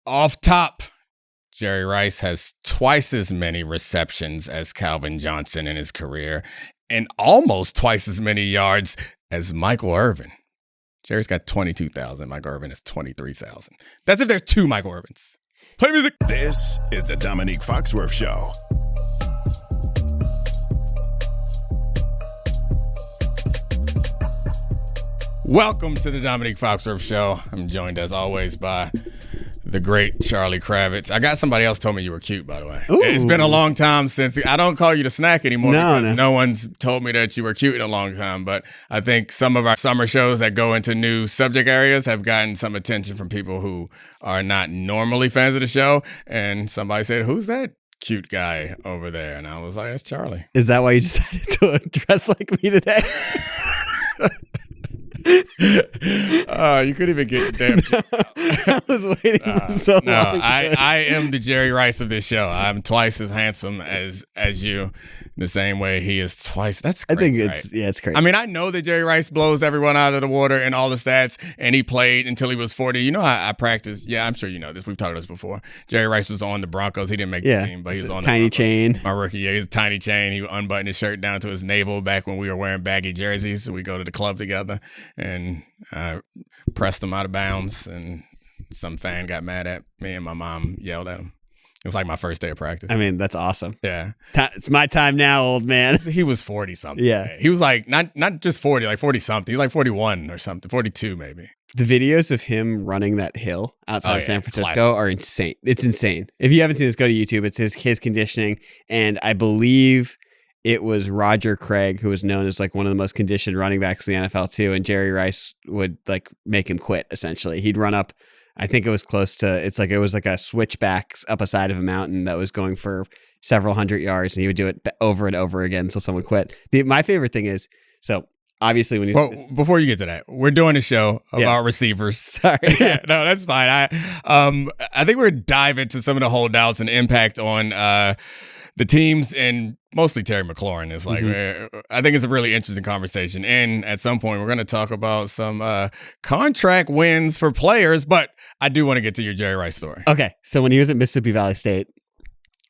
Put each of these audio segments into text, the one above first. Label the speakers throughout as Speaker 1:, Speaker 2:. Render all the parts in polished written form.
Speaker 1: Off top, Jerry Rice has twice as many receptions as Calvin Johnson in his career and almost twice as many yards as Michael Irvin. Jerry's got 22,000. Michael Irvin has 23,000. That's if there's two Michael Irvins. Play music.
Speaker 2: This is the Domonique Foxworth Show.
Speaker 1: Welcome to the Domonique Foxworth Show. I'm joined as always by the great Charlie Kravitz. I got somebody else told me you were cute, by the way. Ooh. It's been a long time since I don't call you the snack anymore because no one's told me that you were cute in a long time. But I think some of our summer shows that go into new subject areas have gotten some attention from people who are not normally fans of the show. And somebody said, "Who's that cute guy over there?" And I was like, "That's Charlie."
Speaker 3: Is that why you decided to dress like me today?
Speaker 1: You couldn't even get damn.
Speaker 3: I was waiting for so long.
Speaker 1: I am the Jerry Rice of this show. I'm twice as handsome as you. The same way he is twice. That's crazy.
Speaker 3: I think it's crazy.
Speaker 1: I mean, I know that Jerry Rice blows everyone out of the water and all the stats, and he played until he was 40. You know, I practiced. Yeah, I'm sure you know this. We've talked about this before. Jerry Rice was on the Broncos. He didn't make the team, but he was on the
Speaker 3: tiny
Speaker 1: Broncos.
Speaker 3: Chain.
Speaker 1: My rookie year, he's a tiny chain. He unbuttoned his shirt down to his navel back when we were wearing baggy jerseys. So we go to the club together, and I pressed him out of bounds, and some fan got mad at me, and my mom yelled at him. It was like my first day of practice.
Speaker 3: I mean, that's awesome.
Speaker 1: Yeah.
Speaker 3: It's my time now, old man.
Speaker 1: He was 40-something.
Speaker 3: Yeah.
Speaker 1: He was like, not just 40, like 40-something. He's like 41 or something, 42 maybe.
Speaker 3: The videos of him running that hill outside of San Francisco are insane. It's insane. If you haven't seen this, go to YouTube. It's his conditioning. And I believe it was Roger Craig, who was known as like one of the most conditioned running backs in the NFL too. And Jerry Rice would like make him quit, essentially. He'd run up, I think it was close to, it was like a switchback up a side of a mountain that was going for several hundred yards, and he would do it over and over again until someone quit. My favorite thing is, so obviously when you
Speaker 1: before you get to that, we're doing a show about receivers.
Speaker 3: Sorry.
Speaker 1: Yeah, no, that's fine. I think we're dive into some of the holdouts and impact on the teams, and mostly Terry McLaurin is like, I think it's a really interesting conversation. And at some point, we're going to talk about some contract wins for players, but I do want to get to your Jerry Rice story.
Speaker 3: Okay. So when he was at Mississippi Valley State,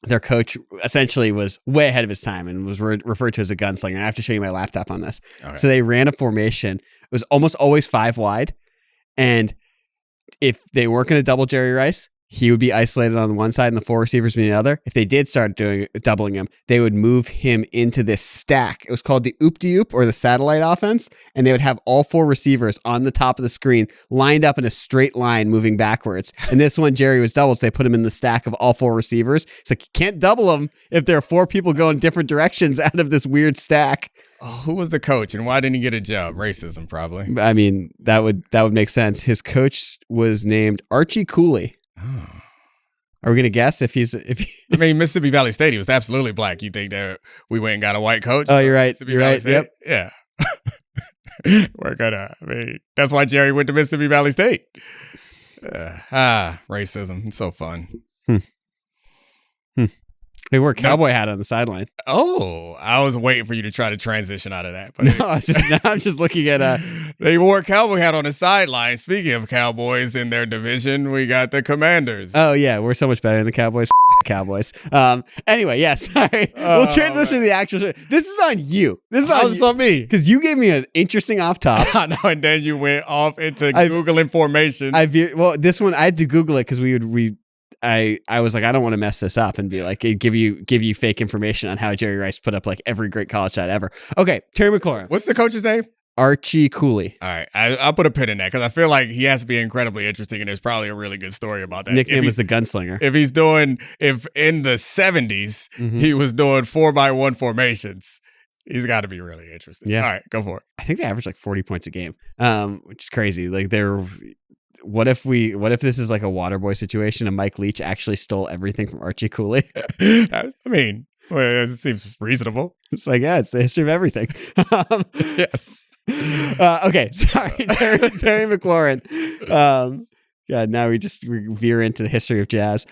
Speaker 3: their coach essentially was way ahead of his time and was referred to as a gunslinger. I have to show you my laptop on this. Okay. So they ran a formation. It was almost always 5 wide. And if they weren't going to double Jerry Rice, he would be isolated on one side and the 4 receivers on the other. If they did start doubling him, they would move him into this stack. It was called the oop-de-oop, or the satellite offense, and they would have all 4 receivers on the top of the screen lined up in a straight line moving backwards. And this one, Jerry was doubled, so they put him in the stack of all 4 receivers. It's like, you can't double them if there are 4 people going different directions out of this weird stack.
Speaker 1: Oh, who was the coach, and why didn't he get a job? Racism, probably.
Speaker 3: I mean, that would make sense. His coach was named Archie Cooley. Oh. Are we going to guess if
Speaker 1: I mean, Mississippi Valley State, he was absolutely black. You think that we went and got a white coach?
Speaker 3: Oh, you're right. You're right.
Speaker 1: Yep. Yeah. We're gonna, that's why Jerry went to Mississippi Valley State. Racism. It's so fun.
Speaker 3: They wore a cowboy hat on the sideline.
Speaker 1: Oh, I was waiting for you to try to transition out of that. But
Speaker 3: I'm just looking at
Speaker 1: they wore a cowboy hat on the sideline. Speaking of Cowboys in their division, we got the Commanders.
Speaker 3: Oh yeah, we're so much better than the Cowboys. Cowboys. Anyway, yeah, sorry. We'll transition to the actual show. This is on you. This is
Speaker 1: on me.
Speaker 3: Because you gave me an interesting off top.
Speaker 1: I know, and then you went off into Google information.
Speaker 3: This one I had to Google it because I was like, I don't want to mess this up and be like, give you fake information on how Jerry Rice put up like every great college shot ever. Okay, Terry McLaurin.
Speaker 1: What's the coach's name?
Speaker 3: Archie Cooley.
Speaker 1: All right, I'll put a pin in that because I feel like he has to be incredibly interesting, and there's probably a really good story about that.
Speaker 3: His nickname was the Gunslinger.
Speaker 1: If in the 70s he was doing 4x1 formations, he's got to be really interesting.
Speaker 3: Yeah.
Speaker 1: All right, go for it.
Speaker 3: I think they average like 40 points a game, which is crazy. Like what if this is like a Waterboy situation and Mike Leach actually stole everything from Archie Cooley?
Speaker 1: I mean, it seems reasonable.
Speaker 3: It's like, yeah, it's the history of everything.
Speaker 1: Yes.
Speaker 3: Okay, sorry, Terry McLaurin. Now we veer into the history of jazz.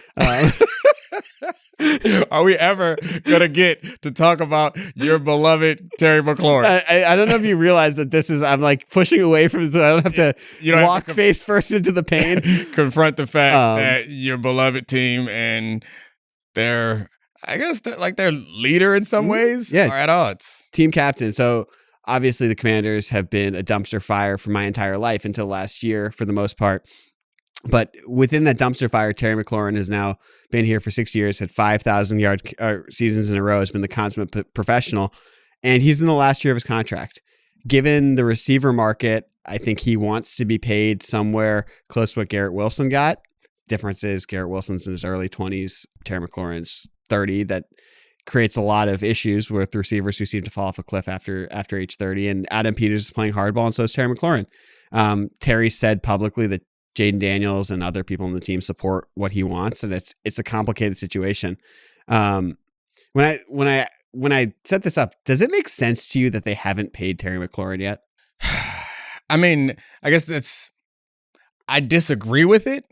Speaker 1: Are we ever going to get to talk about your beloved Terry McLaurin?
Speaker 3: I don't know if you realize that I'm like pushing away from it so I don't have to walk face first into the pain.
Speaker 1: Confront the fact that your beloved team and their leader in some ways are at odds.
Speaker 3: Team captain. So obviously the Commanders have been a dumpster fire for my entire life until last year for the most part. But within that dumpster fire, Terry McLaurin has now been here for 6 years, had 5,000 yard seasons in a row, has been the consummate professional, and he's in the last year of his contract. Given the receiver market, I think he wants to be paid somewhere close to what Garrett Wilson got. Difference is Garrett Wilson's in his early 20s, Terry McLaurin's 30. That creates a lot of issues with receivers who seem to fall off a cliff after age 30. And Adam Peters is playing hardball, and so is Terry McLaurin. Terry said publicly that Jaden Daniels and other people on the team support what he wants, and it's a complicated situation. When I set this up, does it make sense to you that they haven't paid Terry McLaurin yet?
Speaker 1: I mean, I guess I disagree with it,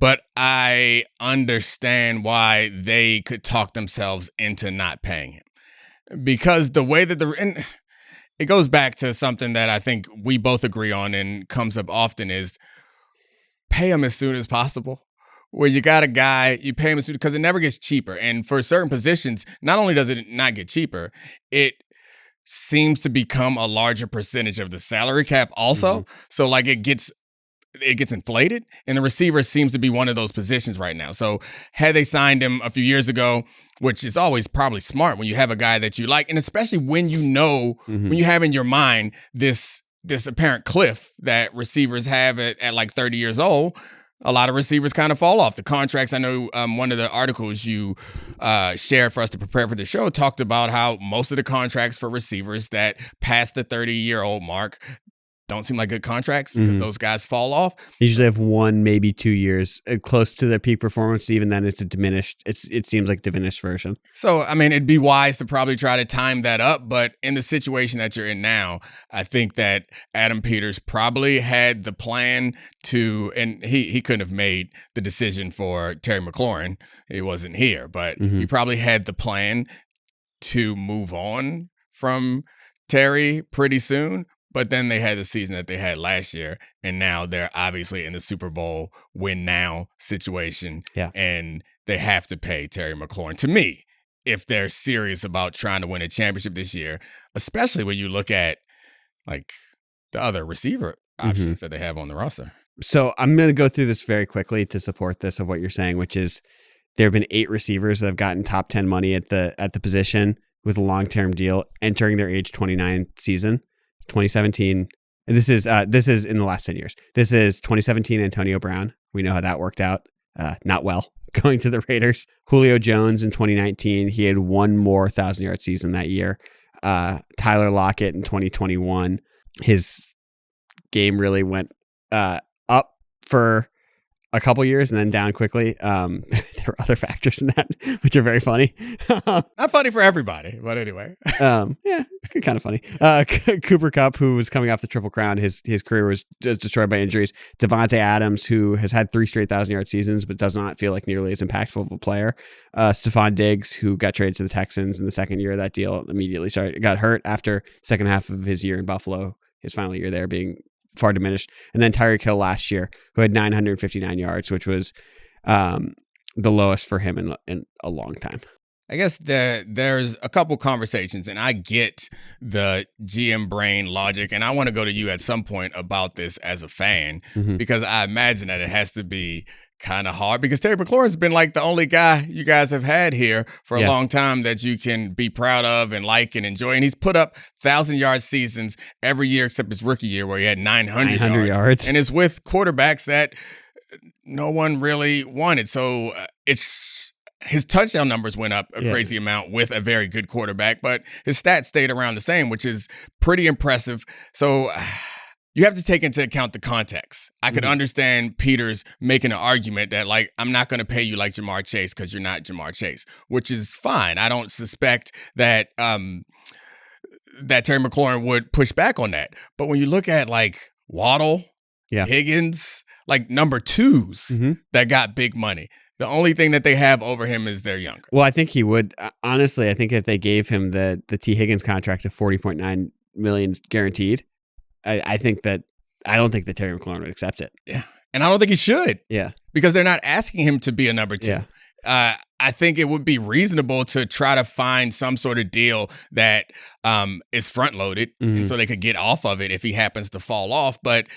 Speaker 1: but I understand why they could talk themselves into not paying him, because the way that and it goes back to something that I think we both agree on and comes up often is pay him as soon as possible. Where you got a guy, you pay him as soon, because it never gets cheaper. And for certain positions, not only does it not get cheaper, it seems to become a larger percentage of the salary cap also. So like it gets inflated, and the receiver seems to be one of those positions right now. So had they signed him a few years ago, which is always probably smart when you have a guy that you like, and especially when you know, when you have in your mind this apparent cliff that receivers have at like 30 years old, a lot of receivers kind of fall off. The contracts, I know one of the articles you shared for us to prepare for the show talked about how most of the contracts for receivers that pass the 30-year-old mark don't seem like good contracts because those guys fall off. They
Speaker 3: usually have 1, maybe 2 years close to their peak performance. Even then, it's it seems like a diminished version.
Speaker 1: So, I mean, it'd be wise to probably try to time that up. But in the situation that you're in now, I think that Adam Peters probably had the plan to, and he couldn't have made the decision for Terry McLaurin. He wasn't here, but he probably had the plan to move on from Terry pretty soon. But then they had the season that they had last year, and now they're obviously in the Super Bowl win now situation.
Speaker 3: Yeah.
Speaker 1: And they have to pay Terry McLaurin. To me, if they're serious about trying to win a championship this year, especially when you look at like the other receiver options that they have on the roster.
Speaker 3: So I'm going to go through this very quickly to support this of what you're saying, which is there have been 8 receivers that have gotten top 10 money at the position with a long-term deal entering their age 29 season. 2017. This is in the last 10 years. This is 2017 Antonio Brown. We know how that worked out. Not well. Going to the Raiders. Julio Jones in 2019. He had one more 1,000-yard season that year. Tyler Lockett in 2021. His game really went up for a couple years and then down quickly. There were other factors in that, which are very funny.
Speaker 1: Not funny for everybody, but anyway.
Speaker 3: Yeah, kind of funny. Cooper Kupp, who was coming off the Triple Crown, his career was destroyed by injuries. Devontae Adams, who has had 3 straight 1,000-yard seasons, but does not feel like nearly as impactful of a player. Stephon Diggs, who got traded to the Texans in the second year of that deal, immediately got hurt after second half of his year in Buffalo, his final year there being far diminished. And then Tyreek Hill last year, who had 959 yards, which was the lowest for him in a long time.
Speaker 1: I guess there's a couple conversations, and I get the GM brain logic, and I want to go to you at some point about this as a fan, because I imagine that it has to be kind of hard, because Terry McLaurin's been like the only guy you guys have had here for a long time that you can be proud of and like and enjoy. And he's put up 1,000-yard seasons every year except his rookie year where he had 900 yards. And it's with quarterbacks that no one really wanted. So his touchdown numbers went up a crazy amount with a very good quarterback, but his stats stayed around the same, which is pretty impressive. So you have to take into account the context. I could understand Peters making an argument that, like, I'm not going to pay you like Jamar Chase because you're not Jamar Chase, which is fine. I don't suspect that that Terry McLaurin would push back on that. But when you look at, like, Waddle, Higgins, like number 2s that got big money. The only thing that they have over him is they're younger.
Speaker 3: Well, I think he would. Honestly, I think if they gave him the T. Higgins contract of $40.9 million guaranteed, I don't think that Terry McLaurin would accept it.
Speaker 1: Yeah. And I don't think he should.
Speaker 3: Yeah.
Speaker 1: Because they're not asking him to be a number 2.
Speaker 3: Yeah.
Speaker 1: I think it would be reasonable to try to find some sort of deal that is front loaded and so they could get off of it if he happens to fall off. But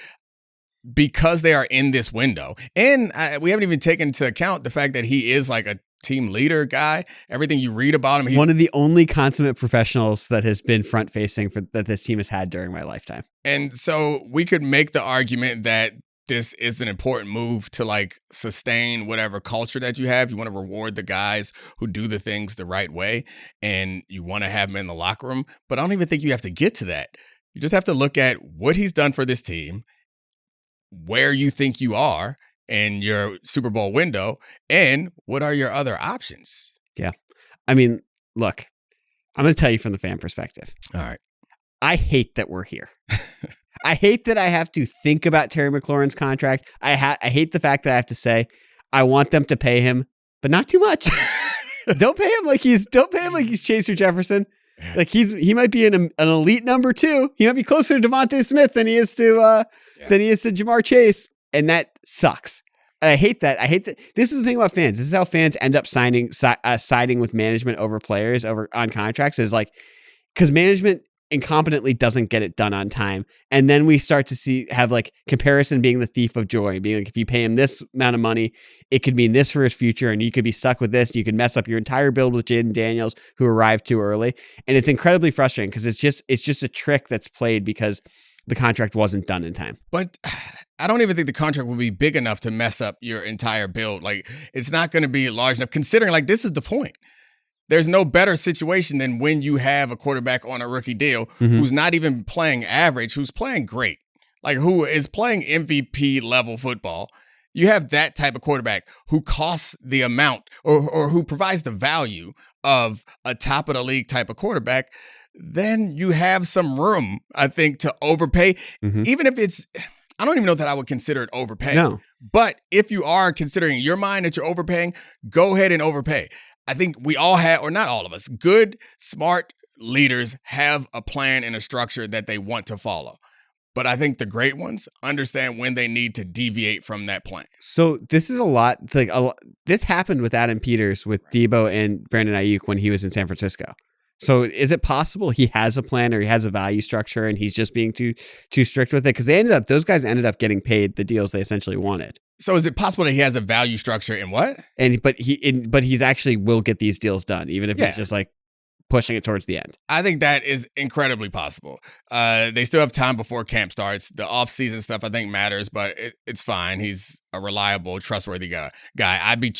Speaker 1: because they are in this window, and we haven't even taken into account the fact that he is like a team leader guy. Everything you read about him, he's
Speaker 3: one of the only consummate professionals that has been front facing that this team has had during my lifetime.
Speaker 1: And so we could make the argument that this is an important move to like sustain whatever culture that you have. You want to reward the guys who do the things the right way, and you want to have them in the locker room. But I don't even think you have to get to that. You just have to look at what he's done for this team, where you think you are in your Super Bowl window, and what are your other options?
Speaker 3: Yeah. I mean, look, I'm going to tell you from the fan perspective.
Speaker 1: All right.
Speaker 3: I hate that we're here. I hate that I have to think about Terry McLaurin's contract. I hate the fact that I have to say I want them to pay him, but not too much. Don't pay him like he's Chaser Jefferson. Like he might be an elite number 2. He might be closer to Devontae Smith than he is to Jamar Chase, and that sucks. I hate that. This is the thing about fans. This is how fans end up siding with management over players on contracts. Is like because management incompetently doesn't get it done on time, and then we start to have like comparison being the thief of joy, being like if you pay him this amount of money, it could mean this for his future, and you could be stuck with this. You could mess up your entire build with Jaden Daniels, who arrived too early, and it's incredibly frustrating because it's just a trick that's played because the contract wasn't done in time.
Speaker 1: But I don't even think the contract will be big enough to mess up your entire build. Like it's not going to be large enough, considering like this is the point. There's no better situation than when you have a quarterback on a rookie deal who's not even playing average, who's playing great, like who is playing MVP level football. You have that type of quarterback who costs the amount or who provides the value of a top of the league type of quarterback. Then you have some room, I think, to overpay, even if it's, I don't even know that I would consider it overpay.
Speaker 3: No.
Speaker 1: But if you are considering in your mind that you're overpaying, go ahead and overpay. I think we all have, or not all of us, good, smart leaders have a plan and a structure that they want to follow. But I think the great ones understand when they need to deviate from that plan.
Speaker 3: So this is a lot. This happened with Adam Peters, with Debo and Brandon Ayuk when he was in San Francisco. So is it possible he has a plan or he has a value structure and he's just being too strict with it? Because those guys ended up getting paid the deals they essentially wanted.
Speaker 1: So is it possible that he has a value structure in what?
Speaker 3: But he's actually will get these deals done, even if he's just like pushing it towards the end.
Speaker 1: I think that is incredibly possible. They still have time before camp starts. The off-season stuff I think matters, but it's fine. He's a reliable, trustworthy guy. I'd be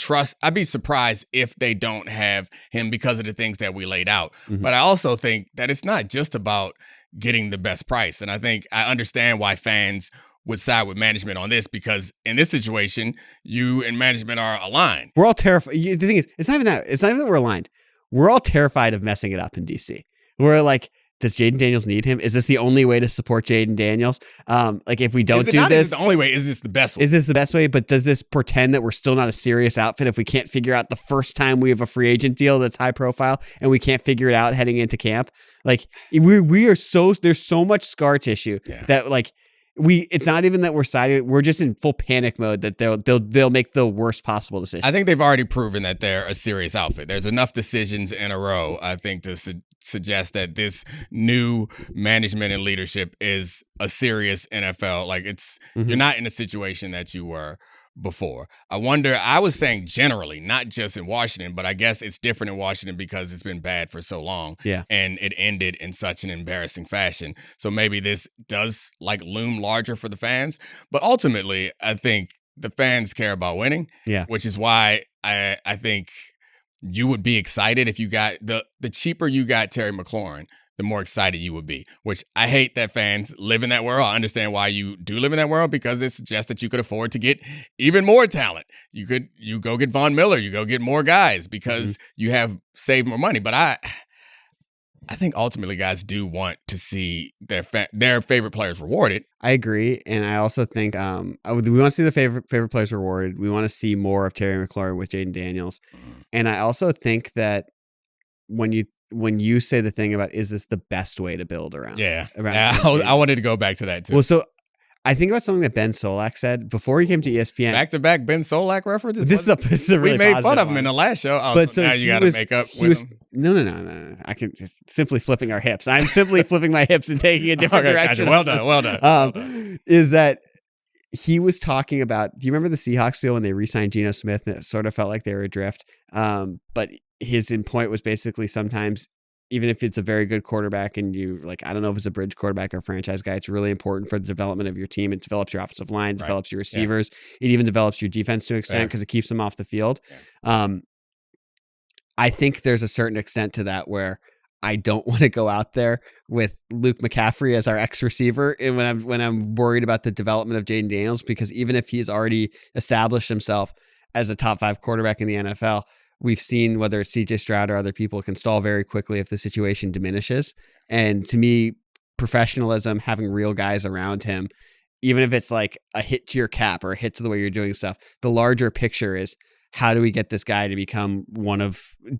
Speaker 1: surprised if they don't have him because of the things that we laid out. But I also think that it's not just about getting the best price. And I think I understand why fans would side with management on this, because in this situation, you and management are aligned.
Speaker 3: We're all terrified. The thing is, it's not even that we're aligned. We're all terrified of messing it up in DC. We're like, does Jaden Daniels need him? Is this the only way to support Jaden Daniels? Like, if we don't do this,
Speaker 1: the only way, is this the best way?
Speaker 3: Is this the best way? But does this pretend that we're still not a serious outfit if we can't figure out the first time we have a free agent deal that's high profile and we can't figure it out heading into camp? Like, we are there's so much scar tissue that like. It's not even that we're siding. We're just in full panic mode that they'll make the worst possible decision.
Speaker 1: I think they've already proven that they're a serious outfit. There's enough decisions in a row, I think, to suggest that this new management and leadership is a serious NFL. Like you're not in a situation that you were before. I was saying generally, not just in Washington, but I guess it's different in Washington because it's been bad for so long.
Speaker 3: Yeah.
Speaker 1: And it ended in such an embarrassing fashion. So maybe this does like loom larger for the fans. But ultimately, I think the fans care about winning.
Speaker 3: Yeah.
Speaker 1: Which is why I think you would be excited if you got the cheaper you got Terry McLaurin, the more excited you would be, which I hate that fans live in that world. I understand why you do live in that world, because it suggests that you could afford to get even more talent. You go get Von Miller, you go get more guys because you have saved more money. But I think ultimately guys do want to see their favorite players rewarded.
Speaker 3: I agree, and I also think we want to see the favorite players rewarded. We want to see more of Terry McLaurin with Jaden Daniels, and I also think that when you say the thing about is this the best way to build around?
Speaker 1: I wanted to go back to that too.
Speaker 3: Well, so I think about something that Ben Solak said before he came to ESPN.
Speaker 1: Back-to-back Ben Solak references.
Speaker 3: This is a really
Speaker 1: we made fun of him
Speaker 3: one.
Speaker 1: in the last show. Oh,
Speaker 3: but
Speaker 1: so now you got to make up with him.
Speaker 3: No. I can simply flipping our hips. I'm simply flipping my hips and taking a different direction.
Speaker 1: Gotcha. Well done.
Speaker 3: Is that he was talking about? Do you remember the Seahawks deal when they re-signed Geno Smith and it sort of felt like they were adrift? But his point was basically sometimes, even if it's a very good quarterback and you like, I don't know if it's a bridge quarterback or franchise guy, it's really important for the development of your team. It develops your offensive line, develops your receivers. Yeah. It even develops your defense to an extent because it keeps them off the field. Yeah. I think there's a certain extent to that where I don't want to go out there with Luke McCaffrey as our X receiver. And when I'm worried about the development of Jaden Daniels, because even if he's already established himself as a top 5 quarterback in the NFL, we've seen whether it's CJ Stroud or other people can stall very quickly if the situation diminishes. And to me, professionalism, having real guys around him, even if it's like a hit to your cap or a hit to the way you're doing stuff, the larger picture is how do we get this guy to become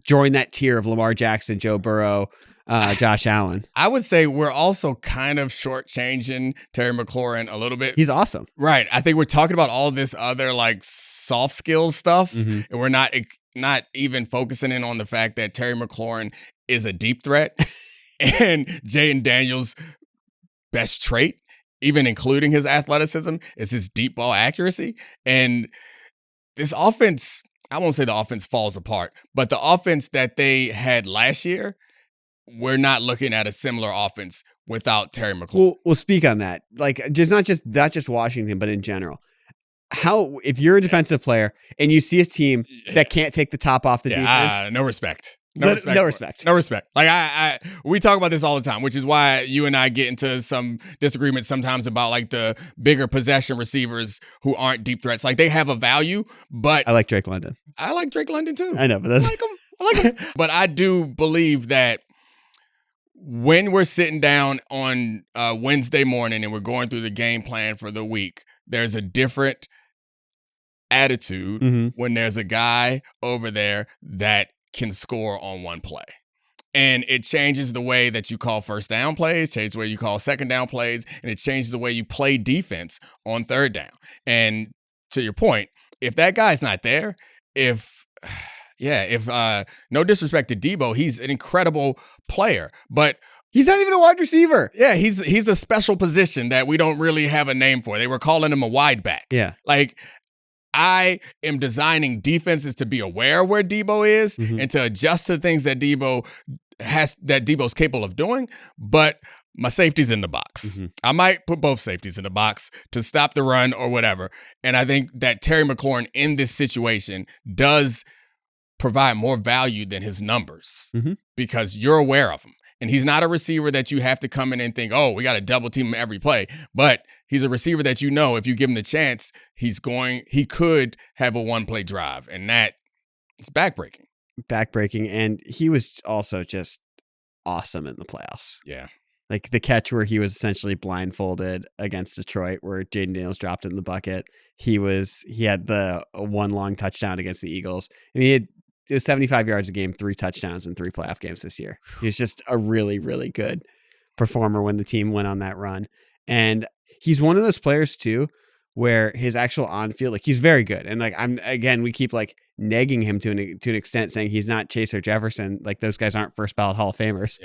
Speaker 3: join that tier of Lamar Jackson, Joe Burrow, Josh Allen?
Speaker 1: I would say we're also kind of shortchanging Terry McLaurin a little bit.
Speaker 3: He's awesome.
Speaker 1: Right. I think we're talking about all this other like soft skills stuff, and we're not even focusing in on the fact that Terry McLaurin is a deep threat and Jaden Daniels' best trait, even including his athleticism, is his deep ball accuracy. And this offense, I won't say the offense falls apart, but the offense that they had last year, we're not looking at a similar offense without Terry McLaurin.
Speaker 3: We'll speak on that. Like, just not just Washington, but in general. How, if you're a defensive player and you see a team that can't take the top off the defense,
Speaker 1: no respect.
Speaker 3: No respect.
Speaker 1: Like we talk about this all the time, which is why you and I get into some disagreements sometimes about like the bigger possession receivers who aren't deep threats. Like they have a value, but
Speaker 3: I like Drake London.
Speaker 1: I like Drake London too.
Speaker 3: I know, but that's...
Speaker 1: I like him. But I do believe that when we're sitting down on Wednesday morning and we're going through the game plan for the week, there's a different attitude when there's a guy over there that can score on one play. And it changes the way that you call first down plays, changes the way you call second down plays, and it changes the way you play defense on third down. And to your point, if that guy's not there, if no disrespect to Debo, he's an incredible player, but
Speaker 3: he's not even a wide receiver.
Speaker 1: Yeah, he's a special position that we don't really have a name for. They were calling him a wide back.
Speaker 3: Yeah.
Speaker 1: Like, I am designing defenses to be aware of where Debo is and to adjust to things that Debo's capable of doing, but my safety's in the box. I might put both safeties in the box to stop the run or whatever. And I think that Terry McLaurin in this situation does provide more value than his numbers because you're aware of him. And he's not a receiver that you have to come in and think, oh, we got to double team him every play. But he's a receiver that if you give him the chance, he could have a one-play drive. And that is backbreaking.
Speaker 3: And he was also just awesome in the playoffs.
Speaker 1: Yeah.
Speaker 3: Like the catch where he was essentially blindfolded against Detroit, where Jaden Daniels dropped in the bucket. He had the one long touchdown against the Eagles. And it was 75 yards a game, 3 touchdowns in 3 playoff games this year. He was just a really, really good performer when the team went on that run. And he's one of those players too, where his actual on field, like he's very good. And like, we keep like negging him to an extent, saying he's not Chase or Jefferson. Like those guys aren't first ballot Hall of Famers.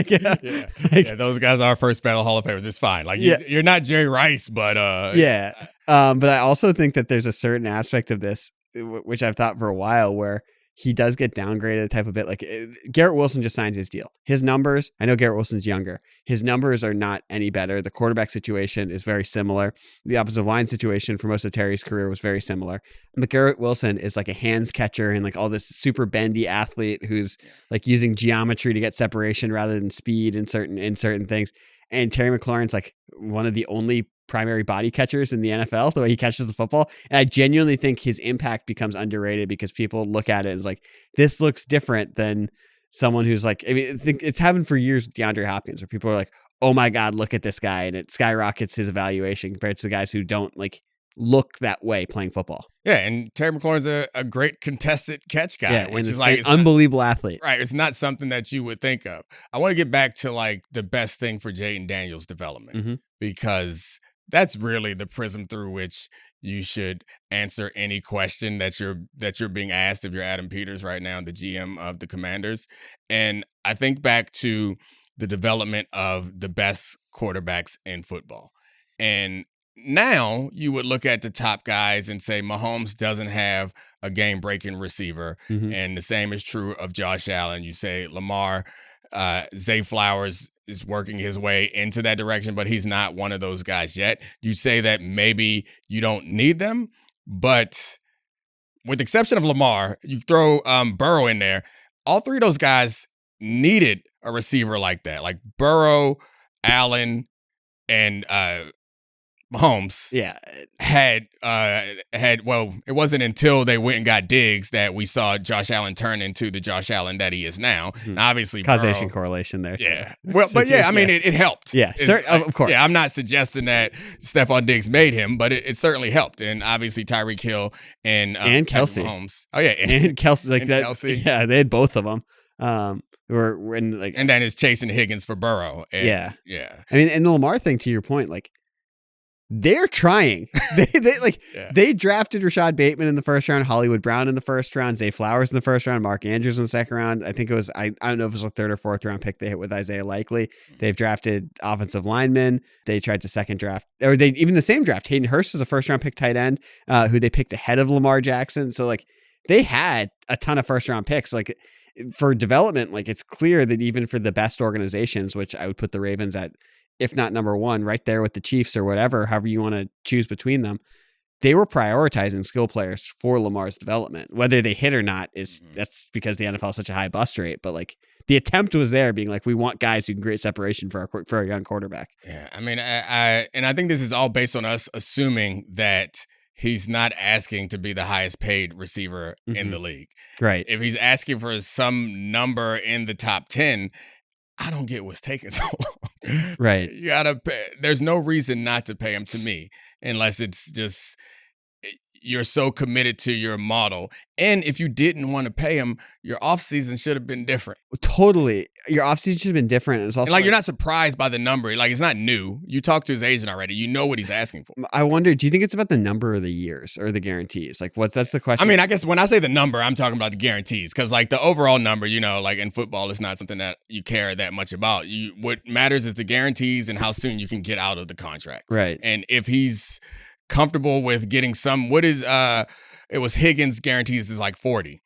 Speaker 1: Yeah. Those guys are first ballot Hall of Famers. It's fine. Like you're not Jerry Rice, but
Speaker 3: but I also think that there's a certain aspect of this, which I've thought for a while, where he does get downgraded a type of bit. Like Garrett Wilson just signed his deal. His numbers, I know Garrett Wilson's younger. His numbers are not any better. The quarterback situation is very similar. The offensive line situation for most of Terry's career was very similar. But Garrett Wilson is like a hands catcher and like all this super bendy athlete who's like using geometry to get separation rather than speed in certain things. And Terry McLaurin's like one of the only primary body catchers in the NFL, the way he catches the football. And I genuinely think his impact becomes underrated because people look at it as like, this looks different than someone who's like, I mean, I think it's happened for years with DeAndre Hopkins, where people are like, oh my God, look at this guy. And it skyrockets his evaluation compared to the guys who don't like look that way playing football.
Speaker 1: Yeah, and Terry McLaurin's a great contested catch guy, which is like
Speaker 3: an unbelievable athlete.
Speaker 1: Right, it's not something that you would think of. I want to get back to like the best thing for Jayden Daniels' development, because that's really the prism through which you should answer any question that you're being asked if you're Adam Peters right now, the GM of the Commanders. And I think back to the development of the best quarterbacks in football. And now you would look at the top guys and say Mahomes doesn't have a game-breaking receiver, and the same is true of Josh Allen. You say Lamar, Zay Flowers is working his way into that direction, but he's not one of those guys yet. You say that maybe you don't need them, but with the exception of Lamar, you throw Burrow in there. All three of those guys needed a receiver like that, like Burrow, Allen, and Mahomes had well, it wasn't until they went and got Diggs that we saw Josh Allen turn into the Josh Allen that he is now. And obviously,
Speaker 3: causation correlation there.
Speaker 1: Yeah. Well, but yeah, I mean, it helped.
Speaker 3: Yeah, of course.
Speaker 1: Yeah, I'm not suggesting that Stephon Diggs made him, but it certainly helped. And obviously, Tyreek Hill and
Speaker 3: Kelsey.
Speaker 1: Mahomes. Oh yeah,
Speaker 3: and Kelsey, like
Speaker 1: and
Speaker 3: that.
Speaker 1: Kelsey.
Speaker 3: Yeah, they had both of them. We're in like,
Speaker 1: and then it's chasing Higgins for Burrow. And,
Speaker 3: yeah.
Speaker 1: I
Speaker 3: mean, and the Lamar thing, to your point, like, they're trying. They drafted Rashad Bateman in the first round, Hollywood Brown in the first round, Zay Flowers in the first round, Mark Andrews in the second round. I think it was I don't know if it was a third or fourth round pick they hit with Isaiah Likely. They've drafted offensive linemen. They tried to second draft, or they even the same draft. Hayden Hurst was a first round pick tight end, who they picked ahead of Lamar Jackson. So like they had a ton of first round picks. Like for development, like it's clear that even for the best organizations, which I would put the Ravens at, if not number one, right there with the Chiefs or whatever, however you want to choose between them, they were prioritizing skill players for Lamar's development. Whether they hit or not that's because the NFL is such a high bust rate. But like the attempt was there, being like, we want guys who can create separation for a young quarterback.
Speaker 1: Yeah, I mean, I think this is all based on us assuming that he's not asking to be the highest paid receiver in the league.
Speaker 3: Right.
Speaker 1: If he's asking for some number in the top 10, I don't get what's taking so long.
Speaker 3: Right.
Speaker 1: You gotta pay. There's no reason not to pay him, to me, unless it's just you're so committed to your model. And if you didn't want to pay him, your offseason should have been different.
Speaker 3: Totally. Your offseason should have been different. And it's also
Speaker 1: like you're not surprised by the number. Like it's not new. You talked to his agent already. You know what he's asking for.
Speaker 3: I wonder, do you think it's about the number of the years or the guarantees? Like that's the question.
Speaker 1: I mean, I guess when I say the number, I'm talking about the guarantees. Because like the overall number, like in football, is not something that you care that much about. What matters is the guarantees and how soon you can get out of the contract.
Speaker 3: Right.
Speaker 1: And if he's comfortable with getting it was Higgins guarantees is like 40,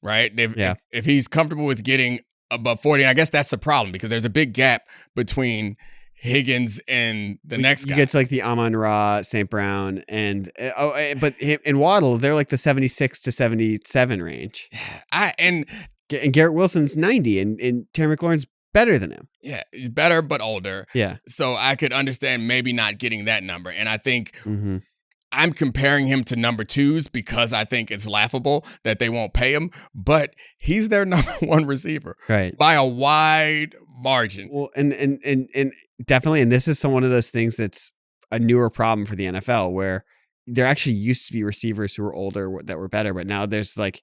Speaker 1: right? If he's comfortable with getting above 40, I guess that's the problem because there's a big gap between Higgins and the next guy.
Speaker 3: You get to like the Amon-Ra, St. Brown, but in Waddle, they're like the 76 to 77 range.
Speaker 1: And
Speaker 3: Garrett Wilson's 90 and Terry McLaurin's better than him.
Speaker 1: Yeah, he's better but older.
Speaker 3: Yeah.
Speaker 1: So I could understand maybe not getting that number. And I think I'm comparing him to number twos because I think it's laughable that they won't pay him, but he's their number one receiver.
Speaker 3: Right.
Speaker 1: By a wide margin.
Speaker 3: Well, and definitely, and this is one of those things that's a newer problem for the NFL where there actually used to be receivers who were older that were better, but now there's like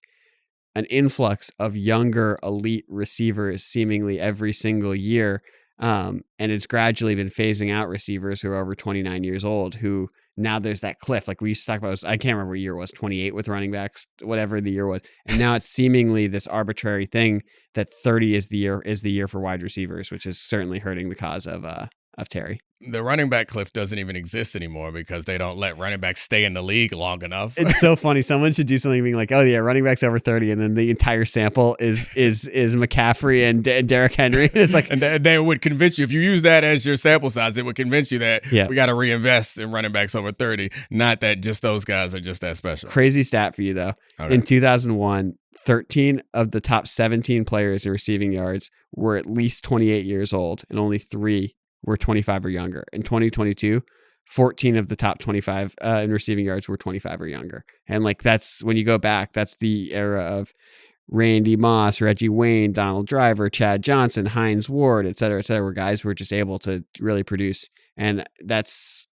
Speaker 3: an influx of younger elite receivers seemingly every single year. And it's gradually been phasing out receivers who are over 29 years old, who now there's that cliff. Like we used to talk about, I can't remember what year it was, 28 with running backs, whatever the year was. And now it's seemingly this arbitrary thing that 30 is the year for wide receivers, which is certainly hurting the cause of Terry.
Speaker 1: The running back cliff doesn't even exist anymore because they don't let running backs stay in the league long enough.
Speaker 3: It's so funny. Someone should do something being like, oh yeah, running backs over 30. And then the entire sample is McCaffrey and Derrick Henry. It's like,
Speaker 1: and they would convince you, if you use that as your sample size, it would convince you that we got to reinvest in running backs over 30. Not that just those guys are just that special.
Speaker 3: Crazy stat for you though. Okay. In 2001, 13 of the top 17 players in receiving yards were at least 28 years old and only 3 were 25 or younger. In 2022, 14 of the top 25 in receiving yards were 25 or younger. And like, that's when you go back, that's the era of Randy Moss, Reggie Wayne, Donald Driver, Chad Johnson, Hines Ward, et cetera, were guys who were just able to really produce. And that's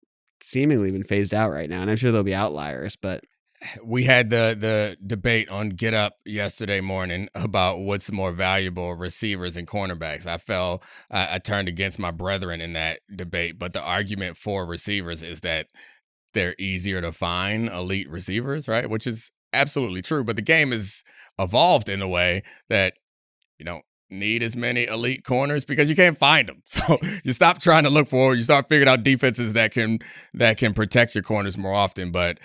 Speaker 3: seemingly been phased out right now. And I'm sure there'll be outliers, but
Speaker 1: we had the debate on Get Up yesterday morning about what's more valuable, receivers and cornerbacks. I turned against my brethren in that debate, but the argument for receivers is that they're easier to find elite receivers, right? Which is absolutely true. But the game has evolved in a way that you don't need as many elite corners because you can't find them. So you stop trying to look for, you start figuring out defenses that can protect your corners more often. But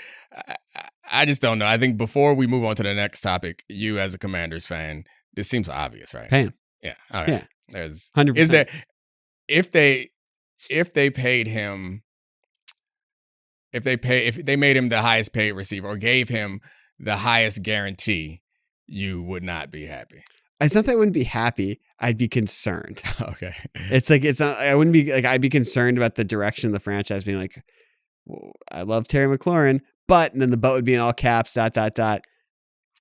Speaker 1: I just don't know. I think before we move on to the next topic, you as a Commanders fan, this seems obvious, right?
Speaker 3: Pay him.
Speaker 1: Yeah. All right.
Speaker 3: Yeah.
Speaker 1: There's
Speaker 3: 100%.
Speaker 1: Is there if they paid him, if they made him the highest paid receiver or gave him the highest guarantee, you would not be happy.
Speaker 3: It's not that I wouldn't be happy. I'd be concerned.
Speaker 1: Okay.
Speaker 3: It's not, I wouldn't be like, I'd be concerned about the direction of the franchise being like, well, I love Terry McLaurin, but, and then the boat would be in all caps, ...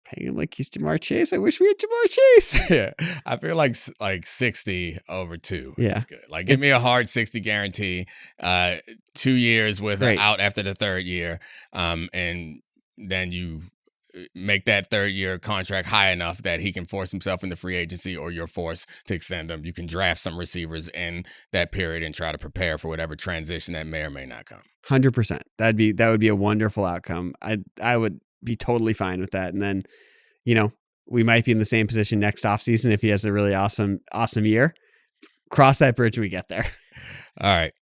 Speaker 3: Paying him like he's Jamar Chase. I wish we had Jamar Chase.
Speaker 1: Yeah. I feel like 60 over 2
Speaker 3: yeah.
Speaker 1: is good. Like, give me a hard 60 guarantee, 2 years with
Speaker 3: Right.
Speaker 1: out after the third year. And then you make that third year contract high enough that he can force himself into free agency or you're forced to extend them. You can draft some receivers in that period and try to prepare for whatever transition that may or may not come.
Speaker 3: 100%. That would be a wonderful outcome. I would be totally fine with that. And then, we might be in the same position next offseason if he has a really awesome year. Cross that bridge when we get there.
Speaker 1: All right.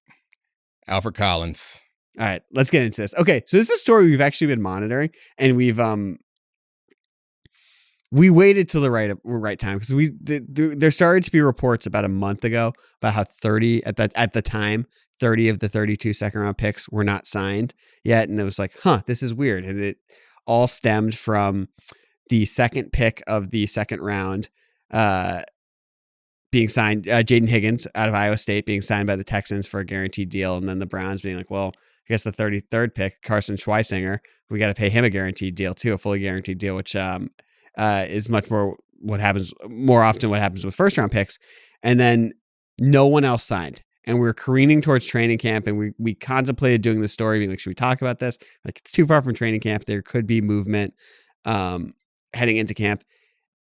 Speaker 1: Alfred Collins.
Speaker 3: All right, let's get into this. Okay, so this is a story we've actually been monitoring, and we waited till the right time because there started to be reports about a month ago about how 30 at the time 30 of the 32 second round picks were not signed yet, and it was like, this is weird, and it all stemmed from the second pick of the second round being signed, Jaden Higgins out of Iowa State being signed by the Texans for a guaranteed deal, and then the Browns being like, well, I guess the 33rd pick, Carson Schweisinger, we got to pay him a guaranteed deal too, a fully guaranteed deal, which is much more what happens with first round picks. And then no one else signed. And we were careening towards training camp, and we contemplated doing the story, being like, should we talk about this? Like, it's too far from training camp. There could be movement heading into camp.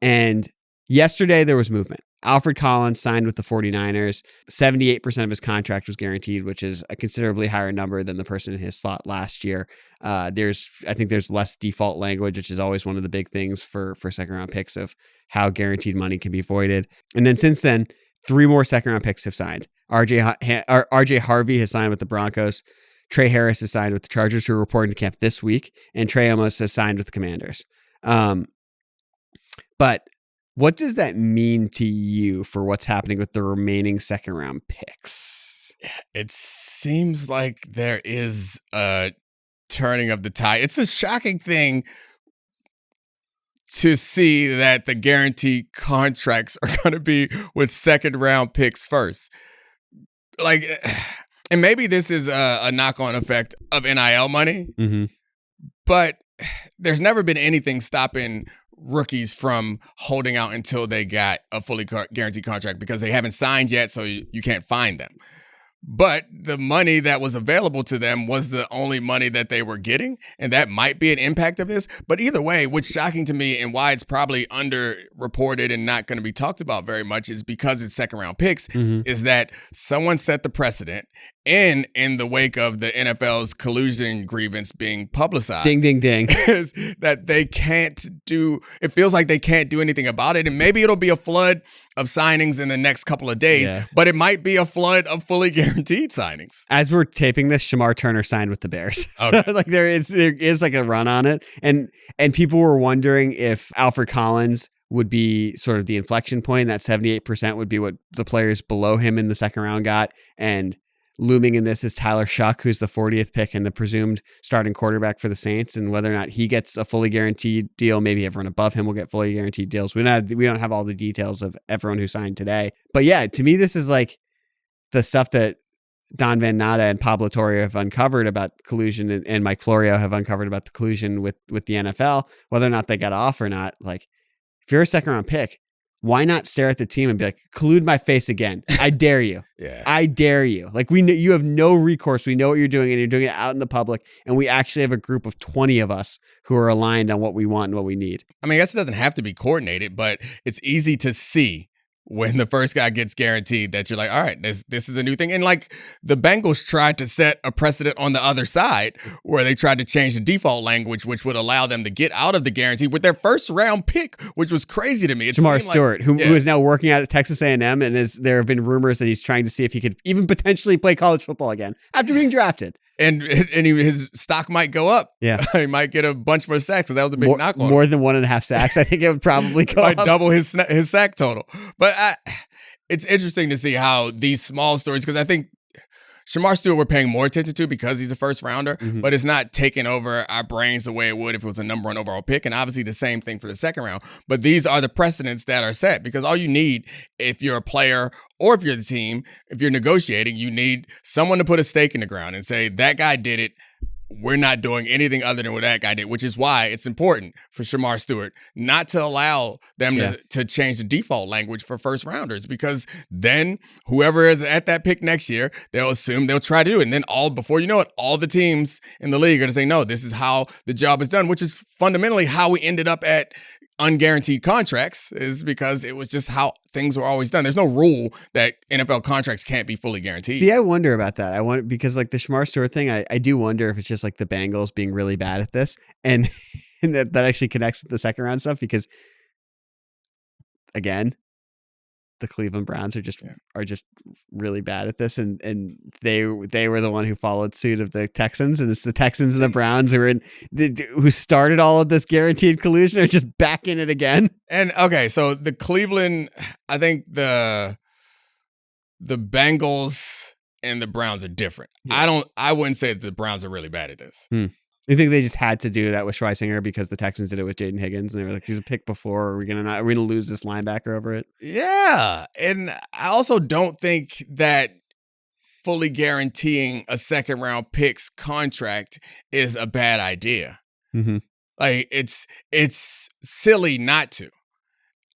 Speaker 3: And yesterday there was movement. Alfred Collins signed with the 49ers. 78% of his contract was guaranteed, which is a considerably higher number than the person in his slot last year. I think there's less default language, which is always one of the big things for second round picks of how guaranteed money can be voided. And then since then, 3 more second round picks have signed. RJ Harvey has signed with the Broncos. Trey Harris has signed with the Chargers, who are reporting to camp this week. And Trey Amos has signed with the Commanders. But what does that mean to you for what's happening with the remaining second round picks?
Speaker 1: It seems like there is a turning of the tide. It's a shocking thing to see that the guaranteed contracts are going to be with second round picks first. Like, and maybe this is a knock-on effect of NIL money, but there's never been anything stopping rookies from holding out until they got a fully guaranteed contract because they haven't signed yet, so you can't find them. But the money that was available to them was the only money that they were getting, and that might be an impact of this. But either way, what's shocking to me and why it's probably underreported and not going to be talked about very much is because it's second round picks, is that someone set the precedent in the wake of the NFL's collusion grievance being publicized.
Speaker 3: Ding, ding, ding.
Speaker 1: Is that they can't do, it feels like they can't do anything about it. And maybe it'll be a flood of signings in the next couple of days, but it might be a flood of fully guaranteed signings.
Speaker 3: As we're taping this, Shamar Turner signed with the Bears. Okay. So like there is like a run on it. And people were wondering if Alfred Collins would be sort of the inflection point. That 78% would be what the players below him in the second round got. And looming in this is Tyler Shuck, who's the 40th pick and the presumed starting quarterback for the Saints, and whether or not he gets a fully guaranteed deal. Maybe everyone above him will get fully guaranteed deals. We don't have all the details of everyone who signed today. But yeah, to me, this is like the stuff that Don Van Natta and Pablo Torre have uncovered about collusion, and Mike Florio have uncovered about the collusion with the NFL, whether or not they got off or not. Like, if you're a second round pick, why not stare at the team and be like, collude my face again? I dare you.
Speaker 1: Yeah.
Speaker 3: I dare you. Like, we know you have no recourse. We know what you're doing, and you're doing it out in the public. And we actually have a group of 20 of us who are aligned on what we want and what we need.
Speaker 1: I mean, I guess it doesn't have to be coordinated, but it's easy to see when the first guy gets guaranteed that you're like, all right, this is a new thing. And like the Bengals tried to set a precedent on the other side where they tried to change the default language, which would allow them to get out of the guarantee with their first round pick, which was crazy to me.
Speaker 3: Jamar Stewart, who is now working out at Texas A&M, and there have been rumors that he's trying to see if he could even potentially play college football again after being drafted.
Speaker 1: And his stock might go up.
Speaker 3: Yeah.
Speaker 1: He might get a bunch more sacks. So that was a big knock on him.
Speaker 3: More than 1.5 sacks. I think it would probably go
Speaker 1: might
Speaker 3: up.
Speaker 1: double his sack total. But it's interesting to see how these small stories, because I think Shamar Stewart we're paying more attention to because he's a first rounder, but it's not taking over our brains the way it would if it was a number one overall pick. And obviously the same thing for the second round. But these are the precedents that are set, because all you need if you're a player or if you're the team, if you're negotiating, you need someone to put a stake in the ground and say, that guy did it. We're not doing anything other than what that guy did, which is why it's important for Shamar Stewart not to allow them to change the default language for first rounders, because then whoever is at that pick next year, they'll assume they'll try to do it. And then before you know it, all the teams in the league are going to say, no, this is how the job is done, which is fundamentally how we ended up at unguaranteed contracts, is because it was just how things were always done. There's no rule that NFL contracts can't be fully guaranteed.
Speaker 3: See, I wonder about that. Because like the Shamar Stewart thing, I do wonder if it's just like the Bengals being really bad at this, and that actually connects with the second round stuff, because again, the Cleveland Browns are just really bad at this, and they were the one who followed suit of the Texans, and it's the Texans and the Browns who started all of this guaranteed collusion are just back in it again.
Speaker 1: And okay, so the Cleveland, I think the Bengals and the Browns are different. Yeah. I wouldn't say that the Browns are really bad at this.
Speaker 3: You think they just had to do that with Schweisinger because the Texans did it with Jaden Higgins, and they were like, he's a pick before. Are we gonna lose this linebacker over it? Yeah,
Speaker 1: and I also don't think that fully guaranteeing a second round pick's contract is a bad idea. Like it's silly not to.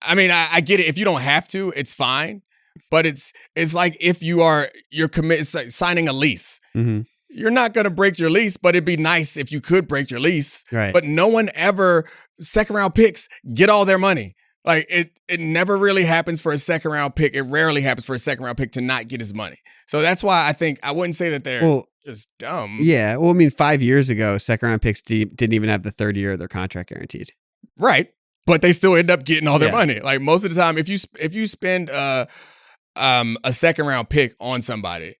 Speaker 1: I mean, I get it. If you don't have to, it's fine. But it's like if you're committed, it's like signing a lease. You're not going to break your lease, but it'd be nice if you could break your lease.
Speaker 3: Right.
Speaker 1: But no one ever, second round picks get all their money. Like it never really happens for a second round pick. It rarely happens for a second round pick to not get his money. So that's why I think I wouldn't say that they're just dumb.
Speaker 3: Yeah. Well, I mean, 5 years ago, second round picks didn't even have the third year of their contract guaranteed.
Speaker 1: Right. But they still end up getting all their money. Like most of the time, if you spend a second round pick on somebody,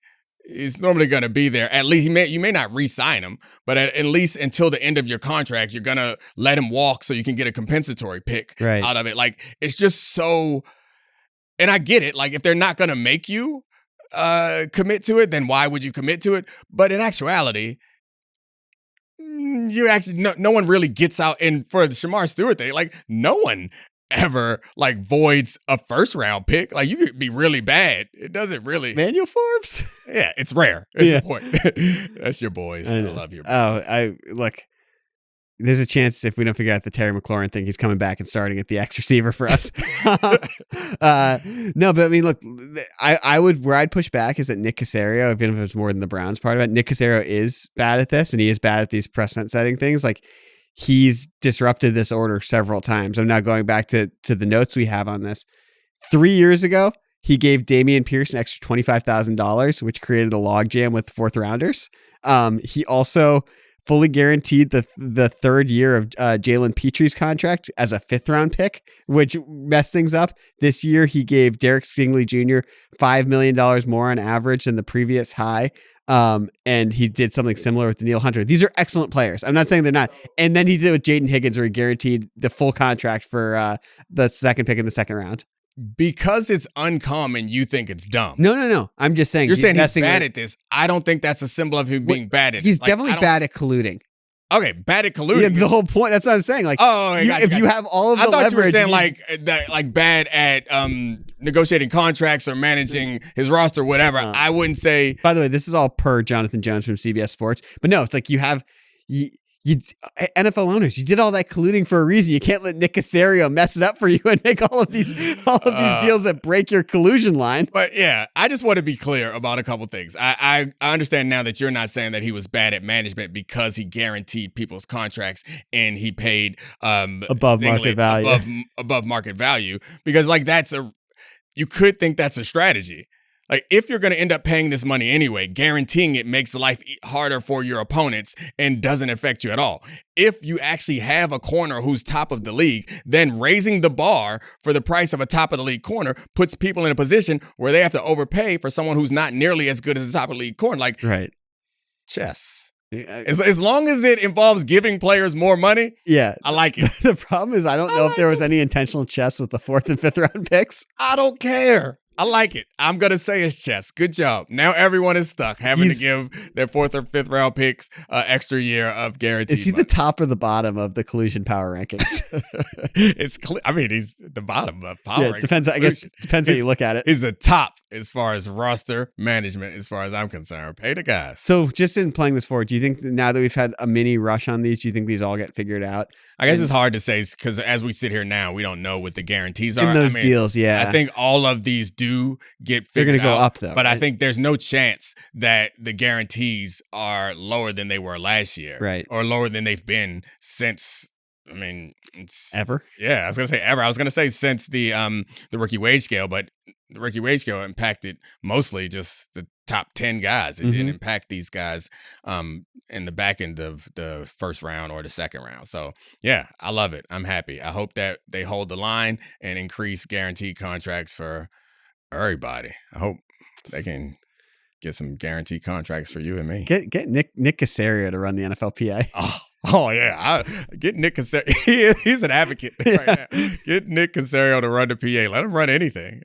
Speaker 1: he's normally going to be there. At least you may not re-sign him, but at least until the end of your contract, you're going to let him walk so you can get a compensatory pick out of it. Like, it's just so, and I get it. Like, if they're not going to make you commit to it, then why would you commit to it? But in actuality, you actually, no one really gets out. And for the Shamar Stewart thing, like, no one ever like voids a first round pick. Like, you could be really bad. It doesn't really.
Speaker 3: Manuel Forbes?
Speaker 1: Yeah, it's rare. That's the point. That's your boys. I love your boys.
Speaker 3: Look, there's a chance if we don't figure out the Terry McLaurin thing, he's coming back and starting at the X receiver for us. No, but I mean, look, where I'd push back is that Nick Caserio, even if it was more than the Browns part of it, Nick Caserio is bad at this, and he is bad at these precedent setting things. Like, he's disrupted this order several times. I'm now going back to the notes we have on this. 3 years ago, he gave Dameon Pierce an extra $25,000, which created a logjam with fourth rounders. He also fully guaranteed the third year of Jalen Petry's contract as a fifth round pick, which messed things up. This year, he gave Derek Stingley Jr. $5 million more on average than the previous high. And he did something similar with Danielle Hunter. These are excellent players. I'm not saying they're not. And then he did it with Jaden Higgins, where he guaranteed the full contract for the second pick in the second round.
Speaker 1: Because it's uncommon, you think it's dumb.
Speaker 3: No. I'm just saying.
Speaker 1: You're saying he's bad at this. I don't think that's a symbol of him being bad at it.
Speaker 3: He's definitely bad at colluding.
Speaker 1: Okay, bad at colluding.
Speaker 3: Yeah, the whole point. That's what I'm saying. Like, you have all of the leverage. I thought you were
Speaker 1: saying like bad at negotiating contracts or managing his roster, whatever. I wouldn't say.
Speaker 3: By the way, this is all per Jonathan Jones from CBS Sports. But no, it's like you NFL owners, you did all that colluding for a reason. You can't let Nick Caserio mess it up for you and make all of these deals that break your collusion line.
Speaker 1: But yeah, I just want to be clear about a couple things. I understand now that you're not saying that he was bad at management because he guaranteed people's contracts and he paid
Speaker 3: above market value.
Speaker 1: Above market value, because like you could think that's a strategy. Like, if you're going to end up paying this money anyway, guaranteeing it makes life harder for your opponents and doesn't affect you at all. If you actually have a corner who's top of the league, then raising the bar for the price of a top of the league corner puts people in a position where they have to overpay for someone who's not nearly as good as the top of the league corner. Like,
Speaker 3: right.
Speaker 1: Chess. As long as it involves giving players more money,
Speaker 3: yeah,
Speaker 1: I like it.
Speaker 3: The problem is I don't know if there was any intentional chess with the 4th and 5th round picks.
Speaker 1: I don't care. I like it. I'm going to say it's chess. Good job. Now everyone is stuck having to give their 4th or 5th round picks extra year of guaranteed.
Speaker 3: Is he
Speaker 1: money.
Speaker 3: the top or the bottom of the collusion power rankings?
Speaker 1: It's clear. I mean, he's the bottom of power rankings.
Speaker 3: Depends. I guess depends how you look at it.
Speaker 1: He's the top as far as roster management, as far as I'm concerned. Pay the guys.
Speaker 3: So just in playing this forward, do you think that now that we've had a mini rush on these, do you think these all get figured out?
Speaker 1: I guess it's hard to say because as we sit here now, we don't know what the guarantees are.
Speaker 3: In those deals, yeah.
Speaker 1: I think all of these do get figured out.
Speaker 3: They're going to go up, though.
Speaker 1: But right? I think there's no chance that the guarantees are lower than they were last year.
Speaker 3: Right.
Speaker 1: Or lower than they've been since, I mean, it's...
Speaker 3: Ever?
Speaker 1: Yeah, I was going to say ever. I was going to say since the rookie wage scale, but the rookie wage scale impacted mostly just the top 10 guys. It didn't impact these guys in the back end of the first round or the second round. So, yeah, I love it. I'm happy. I hope that they hold the line and increase guaranteed contracts for everybody. I hope they can get some guaranteed contracts for you and me.
Speaker 3: Get Nick Caserio to run the NFLPA.
Speaker 1: Oh yeah, get Nick Caserio. He's an advocate right now. Get Nick Caserio to run the PA. Let him run anything.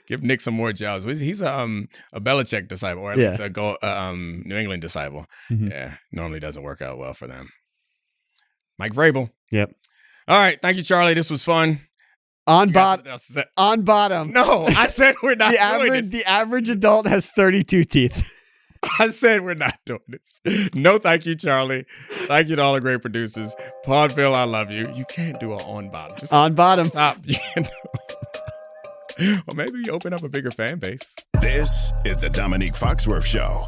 Speaker 1: Give Nick some more jobs. He's a Belichick disciple, or at least a New England disciple. Mm-hmm. Yeah, normally doesn't work out well for them. Mike Vrabel.
Speaker 3: Yep.
Speaker 1: All right, thank you, Charlie. This was fun.
Speaker 3: On bottom.
Speaker 1: No, I said we're not doing this.
Speaker 3: The average adult has 32 teeth.
Speaker 1: I said we're not doing this. No, thank you, Charlie. Thank you to all the great producers. Podville, I love you. You can't do an on bottom. Just
Speaker 3: on bottom.
Speaker 1: Top. Well, maybe you open up a bigger fan base.
Speaker 2: This is the Domonique Foxworth Show.